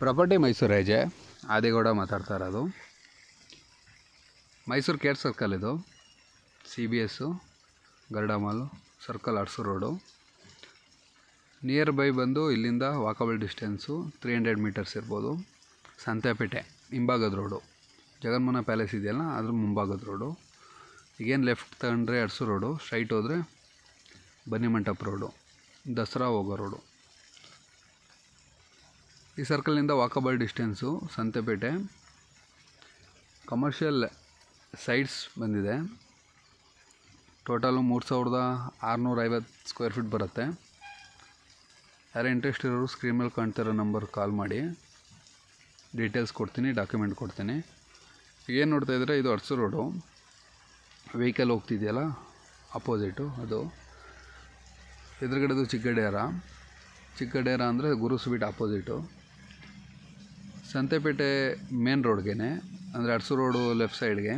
Property Mysuru ಹೆಜೆ Adigowda ಮಾತಾಡ್ತಾ ಇರೋದು. Mysuru KR circle ಇದು. CBS Garuda mall circle Arasu road. Nearby ಬಂದು ಇಲ್ಲಿಂದ ವಾಕಬಲ್ ಡಿಸ್ಟೆನ್ಸು 300 ಮೀಟರ್ಸ್ ಇರ್ಬೋದು. ಸಂತೆಪೇಟೆ ಹಿಂಭಾಗದ ರೋಡು, ಜಗನ್ಮೋಹನ ಪ್ಯಾಲೇಸ್ ಇದೆಯಲ್ಲ ಅದ್ರ ಮುಂಭಾಗದ ರೋಡು. ಈಗೇನು ಲೆಫ್ಟ್ ತಗೊಂಡ್ರೆ ಅರಸು ರೋಡು, ಸ್ಟ್ರೈಟ್ ಹೋದರೆ ಬನ್ನಿಮಂಟಪ ರೋಡು, ದಸರಾ ಹೋಗೋ ರೋಡು. ಈ ಸರ್ಕಲ್ನಿಂದ walkable distance Santhepete. Commercial sites ಬಂದಿದೆ. ಟೋಟಲು 3650 ಸ್ಕ್ವೇರ್ ಫೀಟ್ ಬರುತ್ತೆ. ಯಾರು ಇಂಟ್ರೆಸ್ಟ್ ಇರೋರು ಸ್ಕ್ರೀನ್ ಮೇಲೆ ಕಾಣ್ತಿರೋ ನಂಬರ್ ಕಾಲ್ ಮಾಡಿ, ಡೀಟೇಲ್ಸ್ ಕೊಡ್ತೀನಿ, ಡಾಕ್ಯುಮೆಂಟ್ ಕೊಡ್ತೀನಿ. ಏನು ನೋಡ್ತಾ ಇದ್ದರೆ ಇದು ಅರಸು ರೋಡು. ವೆಹಿಕಲ್ ಹೋಗ್ತಿದೆಯಲ್ಲ ಅಪೋಸಿಟು ಅದು. ಎದುರುಗಡೆದು ಚಿಕ್ಕಡೇರ ಅಂದರೆ ಗುರು ಸ್ವೀಟ್ ಅಪೋಸಿಟು. ಸಂತೆಪೇಟೆ ಮೇನ್ ರೋಡ್ಗೆ ಅಂದರೆ ಅರಸು ರೋಡು ಲೆಫ್ಟ್ ಸೈಡ್ಗೆ.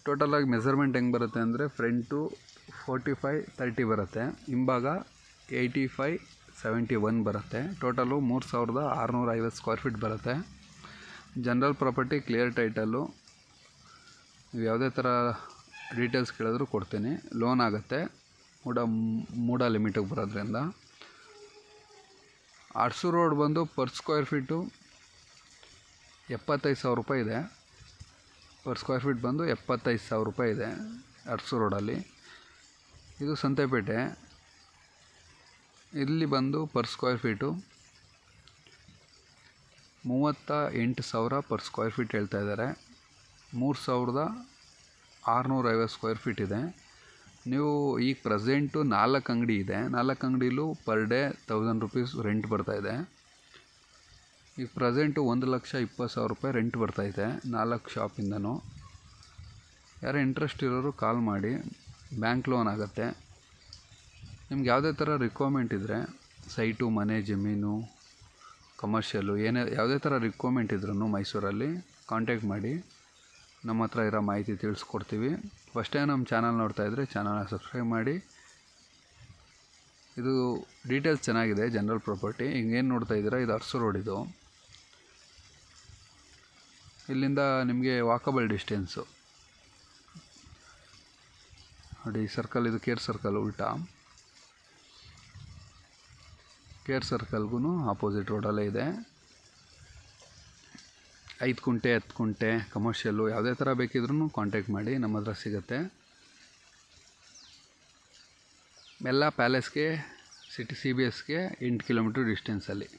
ಟೋಟಲಾಗಿ ಮೆಜರ್ಮೆಂಟ್ ಹೆಂಗೆ ಬರುತ್ತೆ ಅಂದರೆ ಫ್ರಂಟು 45-30 ಬರುತ್ತೆ, ಹಿಂಭಾಗ 85-71 ಬರುತ್ತೆ. ಟೋಟಲು 3650 ಸ್ಕ್ವೇರ್ ಫೀಟ್ ಬರುತ್ತೆ. General property, clear title. ನೀವು ಯಾವುದೇ ಥರ ಡೀಟೇಲ್ಸ್ ಕೇಳಿದ್ರು ಕೊಡ್ತೀನಿ. ಲೋನ್ ಆಗುತ್ತೆ ಮೂಡ ಲಿಮಿಟಿಗೆ ಬರೋದ್ರಿಂದ. ಅರಸು ರೋಡ್ ಬಂದು ಪರ್ ಸ್ಕ್ವೇರ್ ಫೀಟು 75,000 ರೂಪಾಯಿ ಇದೆ. ಪರ್ ಸ್ಕ್ವೇರ್ ಫೀಟ್ ಬಂದು 75,000 ರೂಪಾಯಿ ಇದೆ ಅರಸು ರೋಡಲ್ಲಿ. ಇದು ಸಂತೆಪೇಟೆ. ಇಲ್ಲಿ ಬಂದು per square feet 38,000 per square feet ಹೇಳ್ತಾ ಇದ್ದಾರೆ. 3650 ಸ್ಕ್ವೇರ್ ಫೀಟ್ ಇದೆ. ನೀವು ಈಗ ಪ್ರೆಸೆಂಟು 4 ಅಂಗಡಿ ಇದೆ. 4 ಅಂಗಡಿಲೂ ಪರ್ ಡೇ 1000 ರೂಪೀಸ್ ರೆಂಟ್ ಬರ್ತಾಯಿದೆ. ಈಗ ಪ್ರೆಸೆಂಟು 1,20,000 ರೂಪಾಯಿ ರೆಂಟ್ ಬರ್ತಾಯಿದೆ 4 ಶಾಪಿಂದನೂ. ಯಾರು ಇಂಟ್ರೆಸ್ಟ್ ಇರೋರು ಕಾಲ್ ಮಾಡಿ, ಬ್ಯಾಂಕ್ ಲೋನ್ ಆಗುತ್ತೆ. ನಿಮ್ಗೆ ಯಾವುದೇ ಥರ ರಿಕ್ವೈರ್ಮೆಂಟ್ ಇದ್ದರೆ, ಸೈಟು, ಮನೆ, ಜಮೀನು, ಕಮರ್ಷಿಯಲ್ಲು, ಯಾವುದೇ ಥರ ರಿಕ್ವೈರ್ಮೆಂಟ್ ಇದ್ರೂ ಮೈಸೂರಲ್ಲಿ ಕಾಂಟ್ಯಾಕ್ಟ್ ಮಾಡಿ, ನಮ್ಮ ಹತ್ರ ಇರೋ ಮಾಹಿತಿ ತಿಳಿಸ್ಕೊಡ್ತೀವಿ. ಫಸ್ಟ್ ಟೈಮ್ ನಮ್ಮ ಚಾನಲ್ ನೋಡ್ತಾ ಇದ್ದರೆ ಚಾನಲ್ನ ಸಬ್ಸ್ಕ್ರೈಬ್ ಮಾಡಿ. ಇದು ಡೀಟೇಲ್ಸ್ ಚೆನ್ನಾಗಿದೆ. ಜನರಲ್ ಪ್ರಾಪರ್ಟಿ ಹಿಂಗೇನು ನೋಡ್ತಾ ಇದ್ದೀರಾ, ಇದು ಅರಸು ರೋಡ್. ಇದು ಇಲ್ಲಿಂದ ನಿಮಗೆ ವಾಕಬಲ್ ಡಿಸ್ಟೆನ್ಸು ನೋಡಿ. ಸರ್ಕಲ್ ಇದು ಕೇರ್ ಸರ್ಕಲ್ ಉಲ್ಟಾ. ಕೇರ್ ಸರ್ಕಲ್ಗೂ ಆಪೋಸಿಟ್ ರೋಡಲ್ಲೇ ಇದೆ. 5 ಕುಂಟೆ 10 ಕುಂಟೆ ಕಮರ್ಷಿಯಲ್ಲು ಯಾವುದೇ ಥರ ಬೇಕಿದ್ರೂ ಕಾಂಟ್ಯಾಕ್ಟ್ ಮಾಡಿ, ನಮ್ಮ ಹತ್ರ ಸಿಗುತ್ತೆ. ಎಲ್ಲ ಪ್ಯಾಲೇಸ್ಗೆ, ಸಿಟಿ CBSಗೆ 8 ಕಿಲೋಮೀಟ್ರ್ ಡಿಸ್ಟೆನ್ಸಲ್ಲಿ.